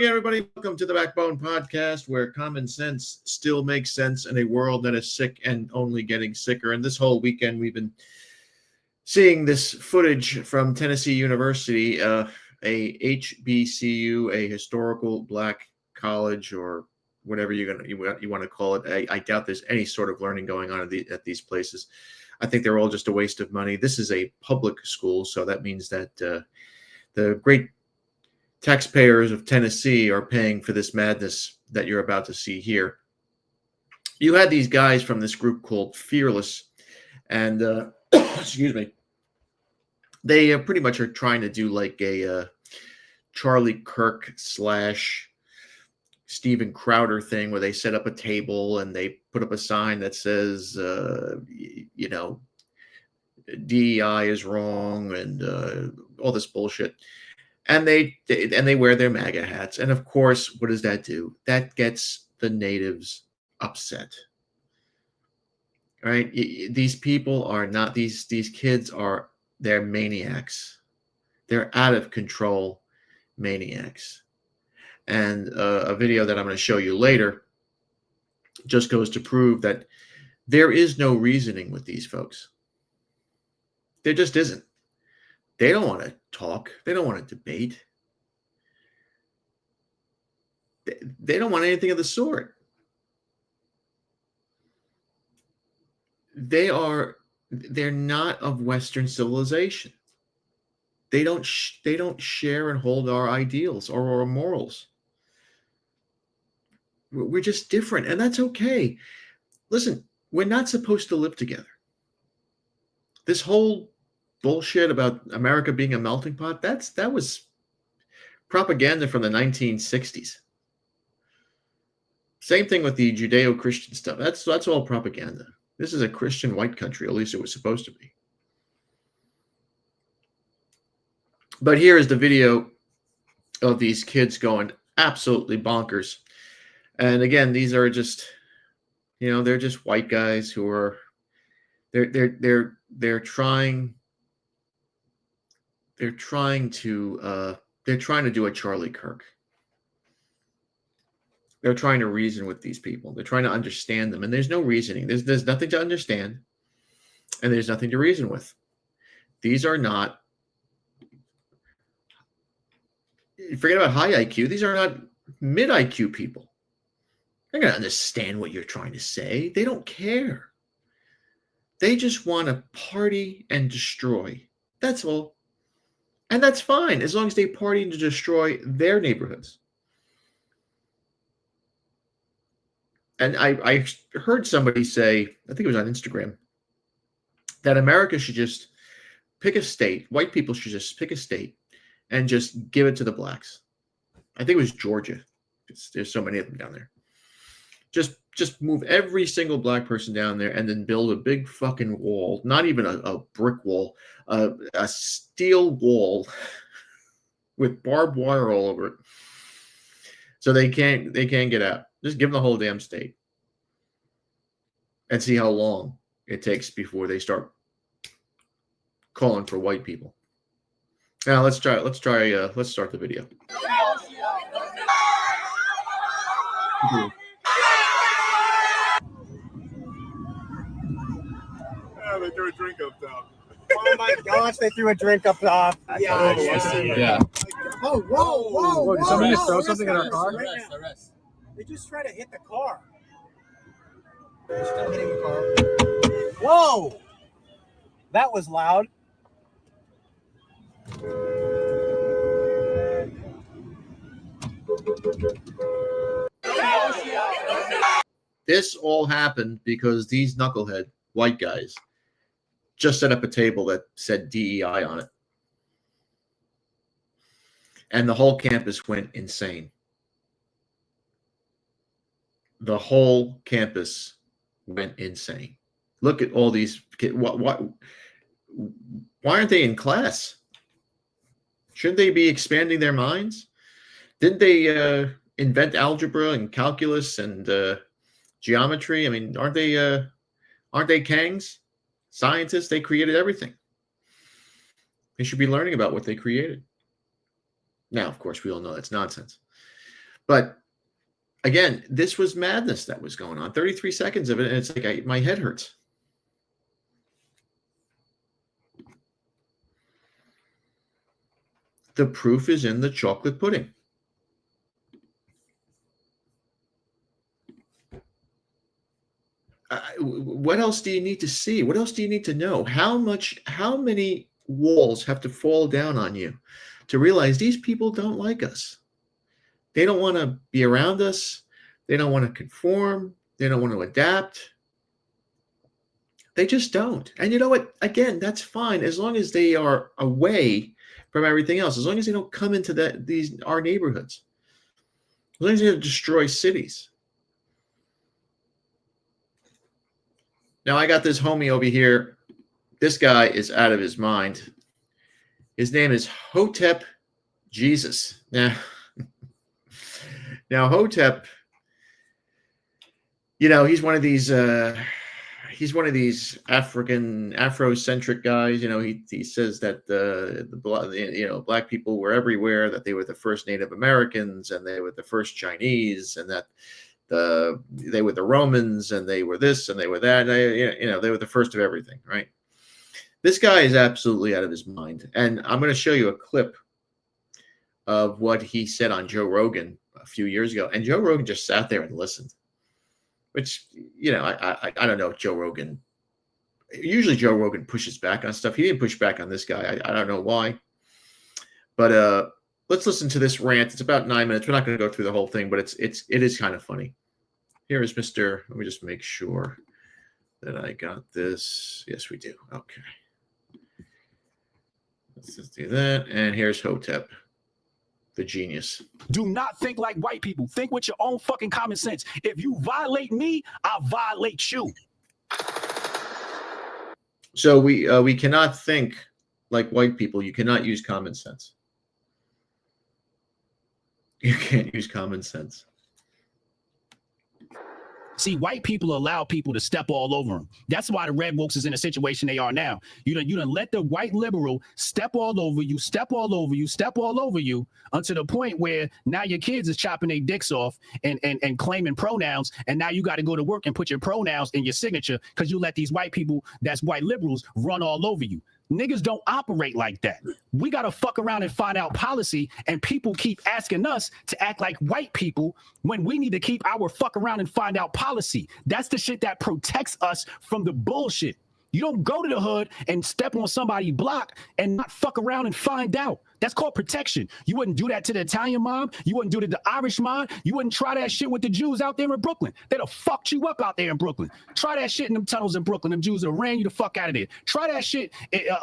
again, everybody. Welcome to the Backbone Podcast, where common sense still makes sense in a world that is sick and only getting sicker. And this whole weekend, we've been seeing this footage from Tennessee University, a HBCU, a historical black college, or whatever you want to call it. I doubt there's any sort of learning going on at these places. I think they're all just a waste of money. This is a public school, so that means that the great taxpayers of Tennessee are paying for this madness that you're about to see here. You had these guys from this group called Fearless, and excuse me, they pretty much are trying to do like a Charlie Kirk / Steven Crowder thing, where they set up a table and they put up a sign that says, DEI is wrong and all this bullshit. And they wear their MAGA hats. And of course, what does that do? That gets the natives upset. Right? These people are not, these kids they're maniacs. They're out of control maniacs. And a video that I'm going to show you later just goes to prove that there is no reasoning with these folks. There just isn't. They don't want to talk. They don't want to debate. They don't want anything of the sort. They're not of Western civilization. They don't share and hold our ideals or our morals. We're just different, and that's okay. Listen, we're not supposed to live together. This whole bullshit about America being a melting pot, that was propaganda from the 1960s. Same thing with the Judeo-Christian stuff. That's all propaganda. This is a Christian white country, at least it was supposed to be. But here is the video of these kids going absolutely bonkers. And again, these are just, they're just white guys who are they're trying to do a Charlie Kirk. They're trying to reason with these people. They're trying to understand them, and there's no reasoning. There's nothing to understand, and there's nothing to reason with. These are not, forget about high IQ. These are not mid IQ people. They're going to understand what you're trying to say. They don't care. They just want to party and destroy. That's all. And that's fine, as long as they party to destroy their neighborhoods. And I heard somebody say, I think it was on Instagram, that America should just pick a state. White people should just pick a state and just give it to the blacks. I think it was Georgia. There's so many of them down there. Just move every single black person down there and then build a big fucking wall, not even a brick wall, a steel wall with barbed wire all over it. So they can't get out. Just give them the whole damn state and see how long it takes before they start calling for white people. Now let's start the video. They threw a drink up top. Oh my gosh, they threw a drink up top. Yeah. Oh, whoa. Did somebody just throw something in our car? Arrest. They just tried to hit the car. They started hitting the car. Whoa! That was loud. This all happened because these knucklehead white guys just set up a table that said DEI on it. And the whole campus went insane. The whole campus went insane. Look at all these kids. Why aren't they in class? Shouldn't they be expanding their minds? Didn't they invent algebra and calculus and geometry? I mean, aren't they Kangs? Scientists, they created everything. They should be learning about what they created. Now, of course, we all know that's nonsense. But again, this was madness that was going on. 33 seconds of it, and it's like my head hurts. The proof is in the chocolate pudding. What else do you need to see? What else do you need to know? How many walls have to fall down on you to realize these people don't like us? They don't want to be around us. They don't want to conform. They don't want to adapt. They just don't. And you know what? Again, that's fine as long as they are away from everything else. As long as they don't come into our neighborhoods. As long as they don't destroy cities. Now I got this homie over here. This guy is out of his mind. His name is Hotep Jesus. Now Hotep, he's one of these Afrocentric guys. He says that black people were everywhere, that they were the first Native Americans, and they were the first Chinese, and that they were the Romans, and they were this, and they were that. They were the first of everything, right? This guy is absolutely out of his mind. And I'm going to show you a clip of what he said on Joe Rogan a few years ago. And Joe Rogan just sat there and listened, which, I don't know if Joe Rogan, usually Joe Rogan pushes back on stuff. He didn't push back on this guy. I don't know why. But let's listen to this rant. It's about 9 minutes. We're not going to go through the whole thing, but it is kind of funny. Here is Mr. Let me just make sure that I got this. Yes, we do. Okay. Let's just do that. And here's Hotep, the genius. Do not think like white people. Think with your own fucking common sense. If you violate me, I'll violate you. So we cannot think like white people. You cannot use common sense. You can't use common sense. See, white people allow people to step all over them. That's why the red wolves is in the situation they are now. You done let the white liberal step all over you, step all over you, step all over you, until the point where now your kids is chopping their dicks off and claiming pronouns, and now you got to go to work and put your pronouns in your signature because you let these white people, that's white liberals, run all over you. Niggas don't operate like that. We got to fuck around and find out policy, and people keep asking us to act like white people when we need to keep our fuck around and find out policy. That's the shit that protects us from the bullshit. You don't go to the hood and step on somebody's block and not fuck around and find out. That's called protection. You wouldn't do that to the Italian mob. You wouldn't do it to the Irish mob. You wouldn't try that shit with the Jews out there in Brooklyn. They'd have fucked you up out there in Brooklyn. Try that shit in them tunnels in Brooklyn. Them Jews would have ran you the fuck out of there. Try that shit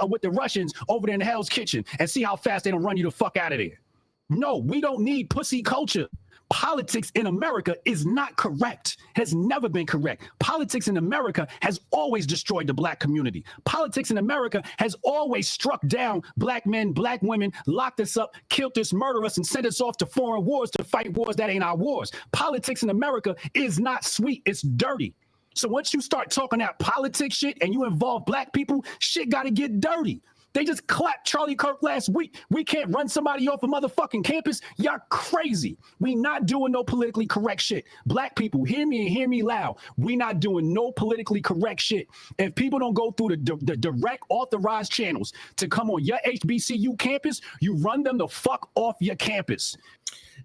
with the Russians over there in Hell's Kitchen and see how fast they don't run you the fuck out of there. No, we don't need pussy culture. Politics in America is not correct, has never been correct. Politics in America has always destroyed the black community. Politics in America has always struck down black men, black women, locked us up, killed us, murdered us, and sent us off to foreign wars to fight wars that ain't our wars. Politics in America is not sweet, it's dirty. So once you start talking that politics shit and you involve black people, shit gotta get dirty. They just clapped Charlie Kirk last week. We can't run somebody off a motherfucking campus. Y'all crazy. We not doing no politically correct shit. Black people, hear me and hear me loud. We not doing no politically correct shit. If people don't go through the direct authorized channels to come on your HBCU campus, you run them the fuck off your campus.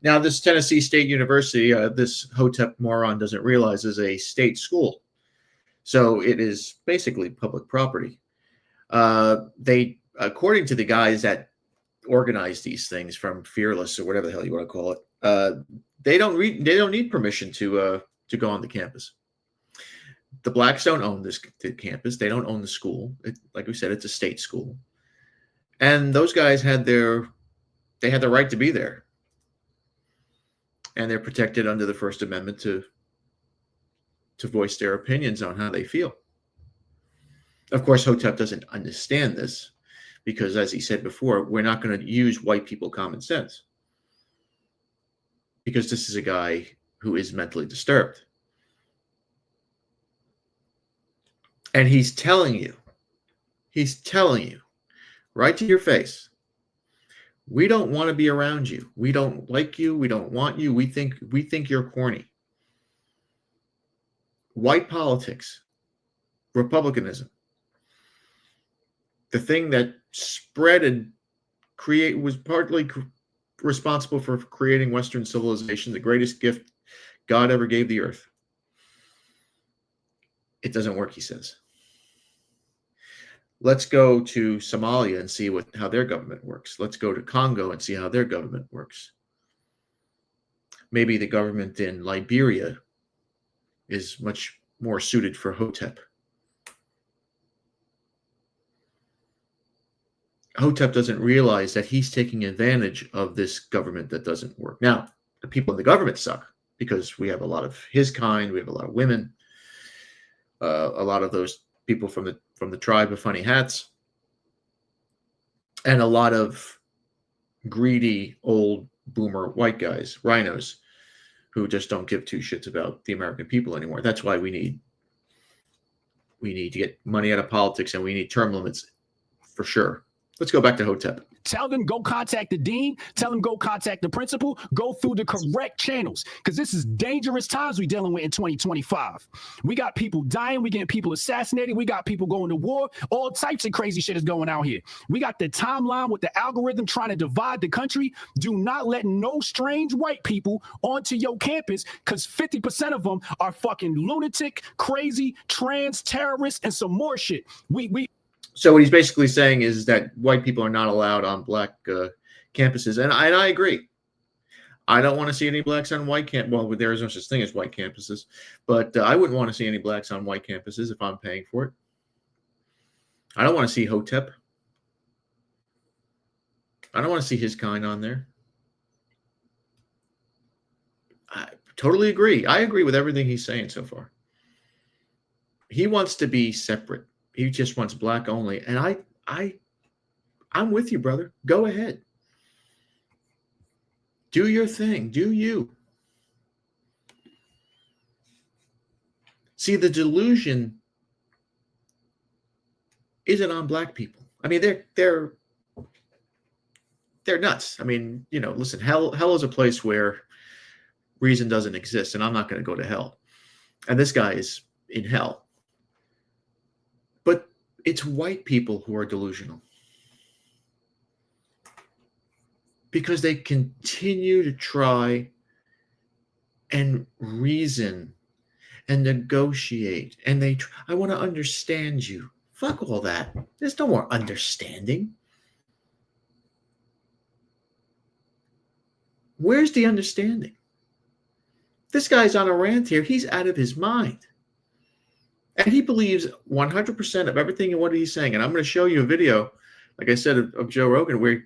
Now, this Tennessee State University, this Hotep moron doesn't realize, is a state school. So it is basically public property. They, according to the guys that organize these things from Fearless or whatever the hell you want to call it, they don't need permission to go on the campus. The blacks don't own the campus. They don't own the school. Like we said, it's a state school, and those guys had the right to be there, and they're protected under the First Amendment to voice their opinions on how they feel. Of course, Hotep doesn't understand this because, as he said before, we're not going to use white people common sense because this is a guy who is mentally disturbed. And he's telling you right to your face, We don't want to be around you. We don't like you. We don't want you. We think you're corny. White politics, republicanism, the thing that spread and was partly responsible for creating Western civilization, the greatest gift God ever gave the earth. It doesn't work, he says. Let's go to Somalia and see how their government works. Let's go to Congo and see how their government works. Maybe the government in Liberia is much more suited for Hotep. Hotep doesn't realize that he's taking advantage of this government that doesn't work. Now, the people in the government suck because we have a lot of his kind. We have a lot of women, a lot of those people from the tribe of funny hats, and a lot of greedy old boomer white guys, rhinos, who just don't give two shits about the American people anymore. That's why we need to get money out of politics, and we need term limits for sure. Let's go back to Hotep. Tell them go contact the dean. Tell them go contact the principal. Go through the correct channels, because this is dangerous times we're dealing with in 2025. We got people dying. We getting people assassinated. We got people going to war. All types of crazy shit is going out here. We got the timeline with the algorithm trying to divide the country. Do not let no strange white people onto your campus, because 50% of them are fucking lunatic, crazy, trans, terrorists, and some more shit. So what he's basically saying is that white people are not allowed on black campuses, and I agree. I don't want to see any blacks on white camp. Well, there is no such thing as white campuses, but I wouldn't want to see any blacks on white campuses if I'm paying for it. I don't want to see Hotep. I don't want to see his kind on there. I totally agree. I agree with everything he's saying so far. He wants to be separate. He just wants black only. And I'm with you, brother. Go ahead. Do your thing. Do you. See, the delusion isn't on black people. I mean, they're nuts. I mean, listen, hell is a place where reason doesn't exist, and I'm not going to go to hell. And this guy is in hell. But it's white people who are delusional, because they continue to try and reason and negotiate, and I want to understand you. Fuck all that. There's no more understanding. Where's the understanding? This guy's on a rant here. He's out of his mind. And he believes 100% of everything and what he's saying. And I'm going to show you a video, like I said, of Joe Rogan, where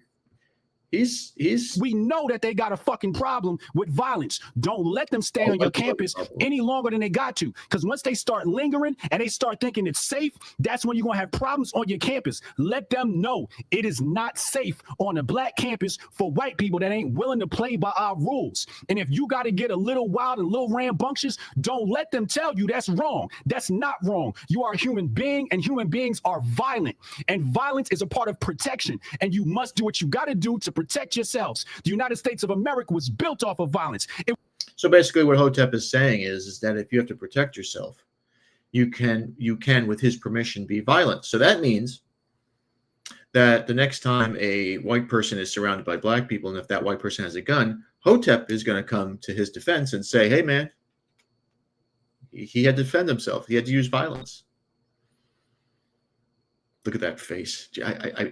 we know that they got a fucking problem with violence. Don't let them stay on your campus any longer than they got to, because once they start lingering and they start thinking it's safe, that's when you're going to have problems on your campus. Let them know it is not safe on a black campus for white people that ain't willing to play by our rules. And if you got to get a little wild and a little rambunctious, don't let them tell you that's wrong. That's not wrong. You are a human being, and human beings are violent, and violence is a part of protection, and you must do what you got to do to protect yourselves. The United States of America was built off of violence. So basically what Hotep is saying is that if you have to protect yourself, you can, with his permission, be violent. So that means that the next time a white person is surrounded by black people, and if that white person has a gun, Hotep is going to come to his defense and say, hey, man, he had to defend himself. He had to use violence. Look at that face.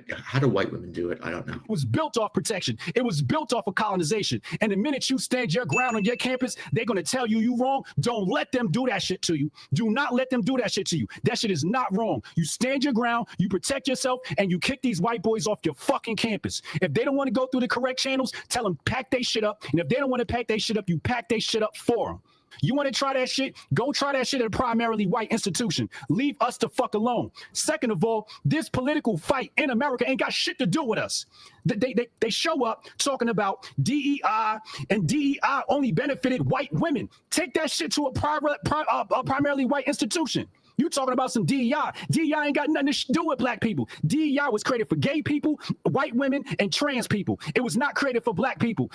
How do white women do it? I don't know. It was built off protection. It was built off of colonization. And the minute you stand your ground on your campus, they're going to tell you you wrong. Don't let them do that shit to you. Do not let them do that shit to you. That shit is not wrong. You stand your ground, you protect yourself, and you kick these white boys off your fucking campus. If they don't want to go through the correct channels, tell them pack their shit up. And if they don't want to pack their shit up, you pack their shit up for them. You want to try that shit? Go try that shit at a primarily white institution. Leave us the fuck alone. Second of all, this political fight in America ain't got shit to do with us. They show up talking about DEI, and DEI only benefited white women. Take that shit to a primarily white institution. You talking about some DEI. DEI ain't got nothing to do with black people. DEI was created for gay people, white women, and trans people. It was not created for black people.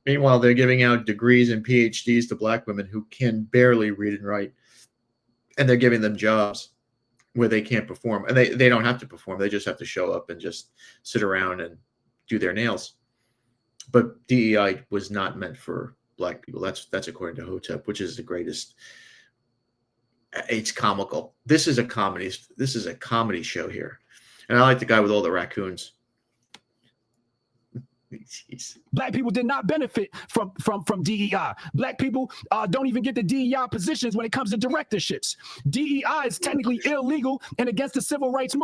Meanwhile, they're giving out degrees and PhDs to black women who can barely read and write. And they're giving them jobs where they can't perform. And they don't have to perform. They just have to show up and just sit around and do their nails. But DEI was not meant for black people. That's according to Hotep, which is the greatest. It's comical. This is a comedy. This is a comedy show here. And I like the guy with all the raccoons. Jeez. Black people did not benefit from DEI. Black people don't even get the DEI positions when it comes to directorships. DEI is technically illegal and against the Civil Rights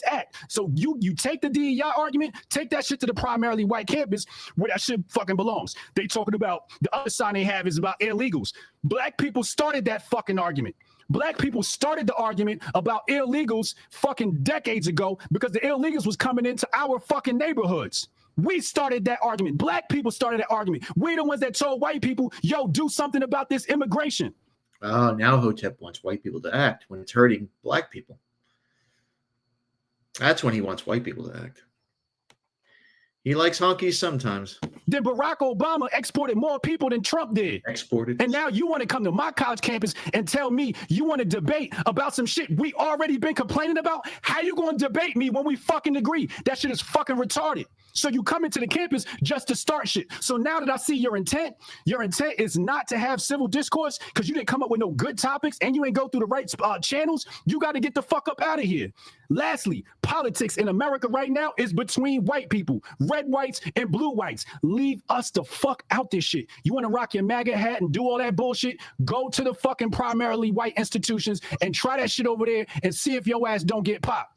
Act. So you take the DEI argument, take that shit to the primarily white campus where that shit fucking belongs. They talking about the other side they have is about illegals. Black people started that fucking argument. Black people started the argument about illegals fucking decades ago because the illegals was coming into our fucking neighborhoods. We started that argument. Black people started that argument. We're the ones that told white people, yo, do something about this immigration. Oh, now Hotep wants white people to act when it's hurting black people. That's when he wants white people to act. He likes honkies sometimes. Then Barack Obama exported more people than Trump did. Exported. And now you want to come to my college campus and tell me you want to debate about some shit we already been complaining about? How you going to debate me when we fucking agree? That shit is fucking retarded. So you come into the campus just to start shit. So now that I see your intent is not to have civil discourse because you didn't come up with no good topics and you ain't go through the right channels. You got to get the fuck up out of here. Lastly, politics in America right now is between white people, red whites and blue whites. Leave us the fuck out this shit. You want to rock your MAGA hat and do all that bullshit? Go to the fucking primarily white institutions and try that shit over there and see if your ass don't get popped.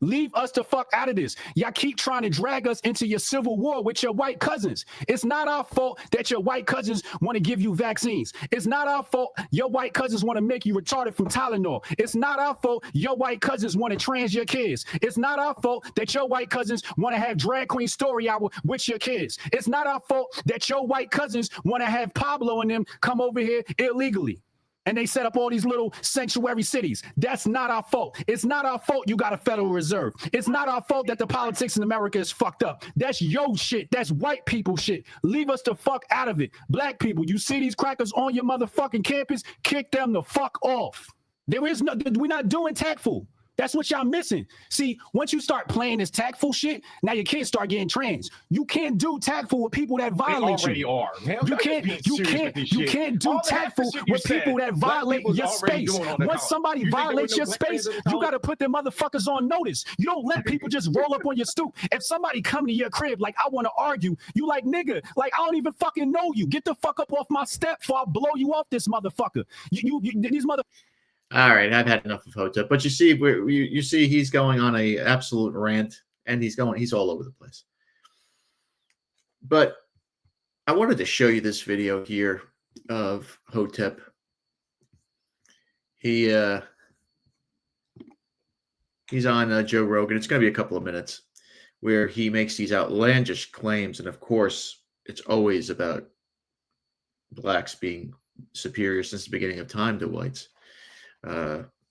Leave us the fuck out of this. Y'all keep trying to drag us into your civil war with your white cousins. It's not our fault that your white cousins want to give you vaccines. It's not our fault your white cousins want to make you retarded from Tylenol. It's not our fault your white cousins want to trans your kids. It's not our fault that your white cousins want to have drag queen story hour with your kids. It's not our fault that your white cousins want to have Pablo and them come over here illegally. And they set up all these little sanctuary cities. That's not our fault. It's not our fault you got a Federal Reserve. It's not our fault that the politics in America is fucked up. That's your shit. That's white people shit. Leave us the fuck out of it. Black people, you see these crackers on your motherfucking campus, kick them the fuck off. We're not doing tactful. That's what y'all missing. See, once you start playing this tactful shit, now your kids start getting trans. You can't do tactful with people that violate you. Are. Man, you can't do tactful with people that violate your space. Once somebody violates your space, you got to put them motherfuckers on notice. You don't let people just roll up on your stoop. If somebody come to your crib like, I want to argue, you like, nigga, like, I don't even fucking know you. Get the fuck up off my step before I blow you off this motherfucker. These motherfuckers. All right, I've had enough of Hotep. But you see, you see, he's going on a absolute rant, and he's all over the place. But I wanted to show you this video here of Hotep. He's on Joe Rogan. It's going to be a couple of minutes where he makes these outlandish claims, and of course, it's always about blacks being superior since the beginning of time to whites.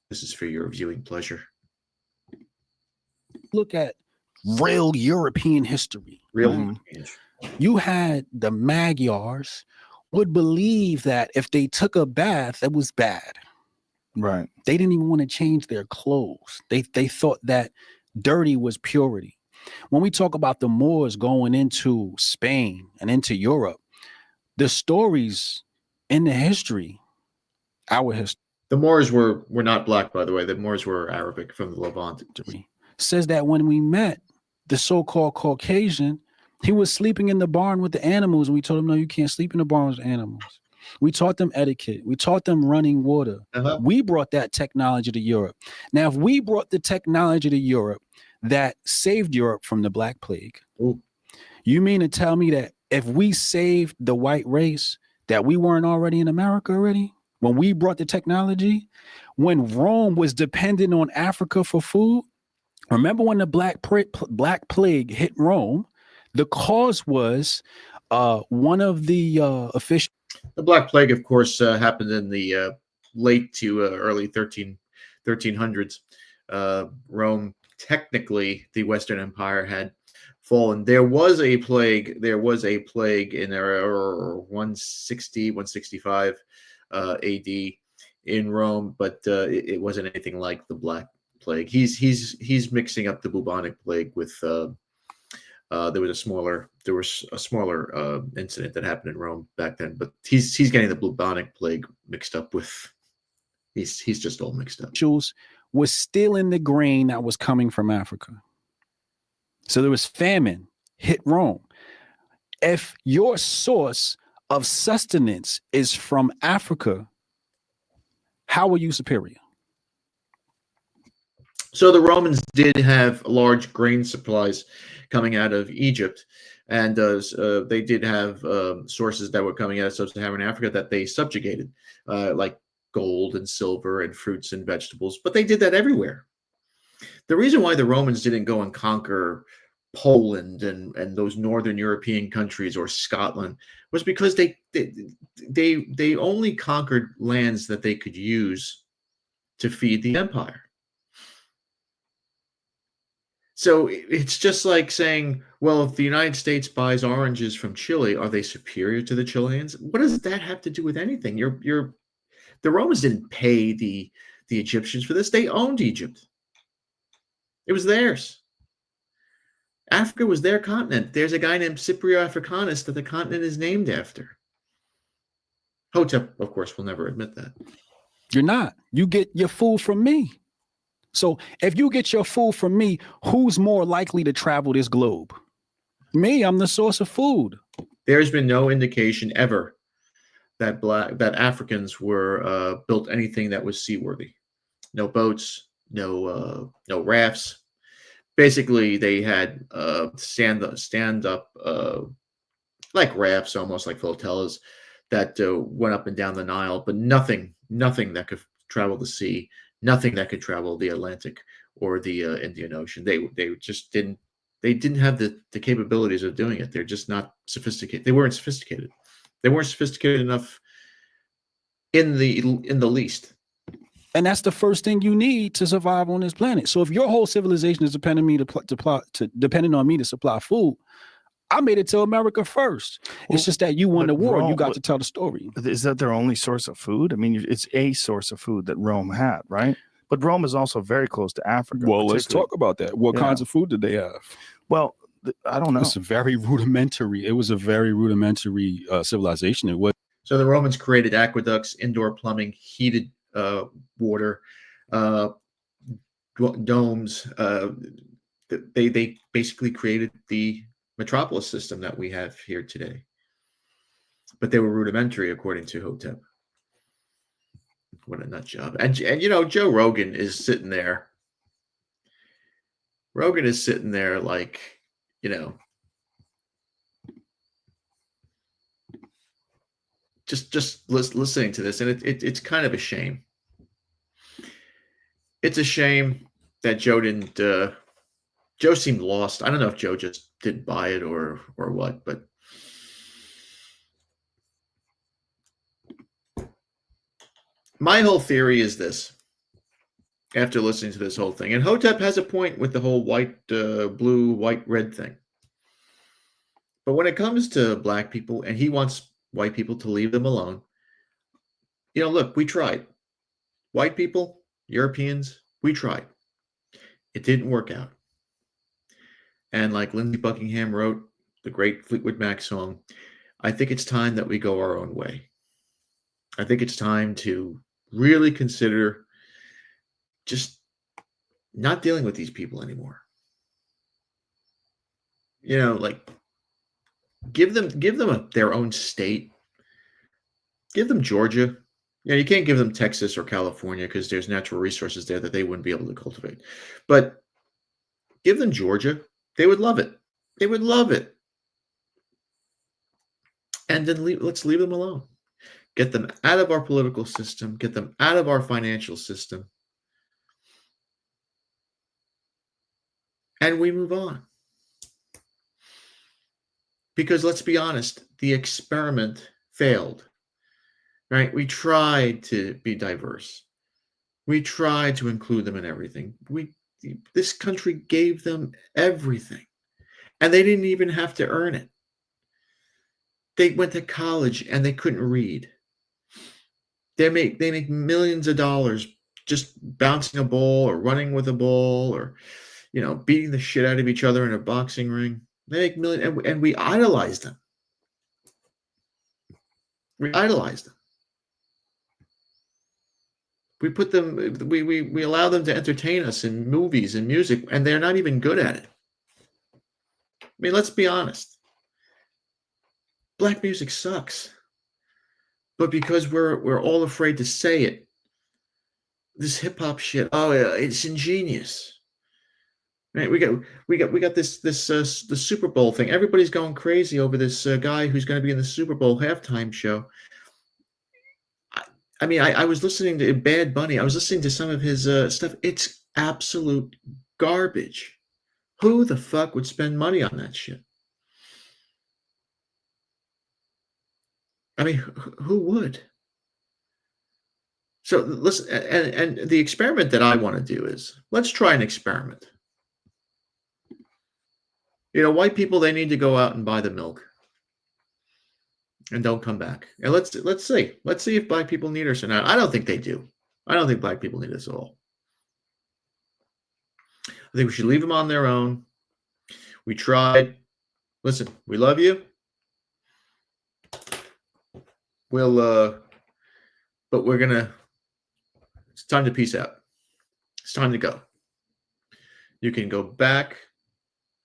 This is for your viewing pleasure. Look at real European history. Real. You had the Magyars would believe that if they took a bath, it was bad. Right. They didn't even want to change their clothes. They thought that dirty was purity. When we talk about the Moors going into Spain and into Europe, the stories in the history, our history, The Moors were not black, by the way. The Moors were Arabic from the Levant. says that when we met the so-called Caucasian, he was sleeping in the barn with the animals, and we told him, no, you can't sleep in the barn with the animals. We taught them etiquette. We taught them running water. We brought that technology to Europe. Now, if we brought the technology to Europe that saved Europe from the Black Plague, you mean to tell me that if we saved the white race, that we weren't already in America already? When we brought the technology, when Rome was dependent on Africa for food, remember when the Black Plague hit Rome, the cause was one of the officials. The Black Plague, of course, happened in the late to early 1300s. 1300s, Rome, technically the Western Empire, had fallen. There was a plague in 160, 165 AD in Rome, but it wasn't anything like the Black Plague. He's mixing up the bubonic plague with there was a smaller incident that happened in Rome back then, but he's getting the bubonic plague mixed up with. He's just all mixed up. Was stealing the grain that was coming from Africa. So there was famine hit Rome. If your source of sustenance is from Africa, how are you superior? So the Romans did have large grain supplies coming out of Egypt, and they did have sources that were coming out of sub-Saharan Africa that they subjugated, like gold and silver and fruits and vegetables. But they did that everywhere. The reason why the Romans didn't go and conquer Poland and those northern European countries or Scotland was because they only conquered lands that they could use to feed the empire. So it's just like saying, well, if the United States buys oranges from Chile, are they superior to the Chileans? What does that have to do with anything? The Romans didn't pay the Egyptians for this. They owned Egypt. It was theirs. Africa was their continent. There's a guy named Scipio Africanus that the continent is named after. Hotep, of course, will never admit that. You're not. You get your food from me. So if you get your food from me, who's more likely to travel this globe? Me, I'm the source of food. There's been no indication ever that Africans were built anything that was seaworthy. No boats, no rafts. Basically, they had stand up like rafts, almost like flotillas that went up and down the Nile, but nothing that could travel the sea, nothing that could travel the Atlantic or the Indian Ocean. They just didn't have the capabilities of doing it. They're just not sophisticated. They weren't sophisticated. They weren't sophisticated enough in the least. And that's the first thing you need to survive on this planet. So if your whole civilization is depending on me to supply food, I made it to America first. It's just that you won the war. You got to tell the story. Is that their only source of food? I mean, it's a source of food that Rome had, right? But Rome is also very close to Africa. Well, let's talk about that. What kinds of food did they have? Well, I don't know. It's very rudimentary. It was a very rudimentary civilization. It was. So the Romans created aqueducts, indoor plumbing, heated water, domes. They basically created the metropolis system that we have here today. But they were rudimentary, according to Hotep. What a nut job. And Joe Rogan is sitting there. Rogan is sitting there like, just listening to this, and it's kind of a shame. It's a shame that Joe didn't. Joe seemed lost. I don't know if Joe just didn't buy it or what, but my whole theory is this. After listening to this whole thing, and Hotep has a point with the whole white, blue, white, red thing. But when it comes to black people, and he wants white people to leave them alone, look, we tried. White people, Europeans, we tried. It didn't work out. And like Lindsey Buckingham wrote, the great Fleetwood Mac song, I think it's time that we go our own way. I think it's time to really consider just not dealing with these people anymore. Like give them their own state. Give them Georgia. You can't give them Texas or California because there's natural resources there that they wouldn't be able to cultivate. But give them Georgia. They would love it. They would love it. And then let's leave them alone. Get them out of our political system. Get them out of our financial system. And we move on. Because let's be honest, the experiment failed. Right? We tried to be diverse. We tried to include them in everything. This country gave them everything, and they didn't even have to earn it. They went to college and they couldn't read. They make millions of dollars just bouncing a ball or running with a ball or, beating the shit out of each other in a boxing ring. They make millions, and we idolize them. We idolize them. We put them. We allow them to entertain us in movies and music, and they're not even good at it. I mean, let's be honest. Black music sucks. But because we're all afraid to say it, this hip hop shit, it's ingenious. Right? We got this the Super Bowl thing. Everybody's going crazy over this guy who's going to be in the Super Bowl halftime show. I mean, I was listening to Bad Bunny. I was listening to some of his stuff. It's absolute garbage. Who the fuck would spend money on that shit? I mean, who would? So listen, and the experiment that I want to do is, let's try an experiment. White people, they need to go out and buy the milk and don't come back. And let's see if black people need us or not. I don't think they do. I don't think black people need us at all. I think we should leave them on their own. We tried. Listen, we love you. But it's time to peace out. It's time to go. You can go back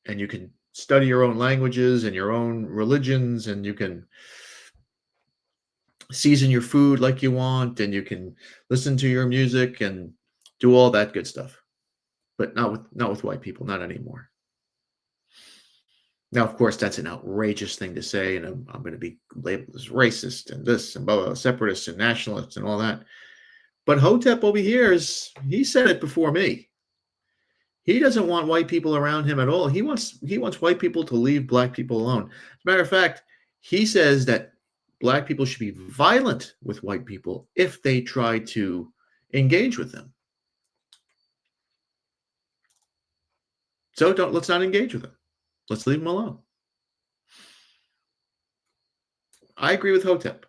and you can study your own languages and your own religions, and you can season your food like you want, and you can listen to your music and do all that good stuff. But not with white people, not anymore. Now, of course, that's an outrageous thing to say, and I'm going to be labeled as racist and this and blah, blah, separatist and nationalist and all that. But Hotep over here he said it before me. He doesn't want white people around him at all. He wants white people to leave black people alone. As a matter of fact, he says that black people should be violent with white people if they try to engage with them. So let's not engage with them. Let's leave them alone. I agree with Hotep.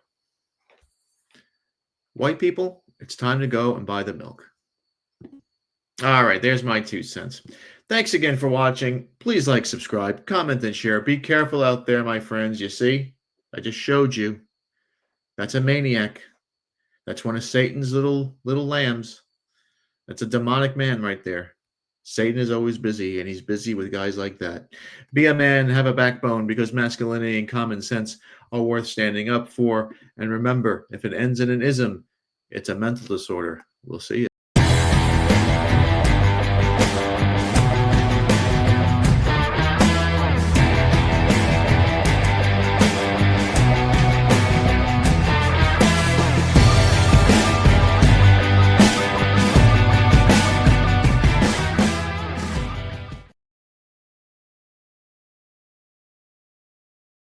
White people, it's time to go and buy the milk. All right, there's my 2 cents. Thanks again for watching. Please like, subscribe, comment, and share. Be careful out there, my friends. You see, I just showed you. That's a maniac. That's one of Satan's little lambs. That's a demonic man right there. Satan is always busy, and he's busy with guys like that. Be a man, have a backbone, because masculinity and common sense are worth standing up for. And remember, if it ends in an ism, it's a mental disorder. We'll see you.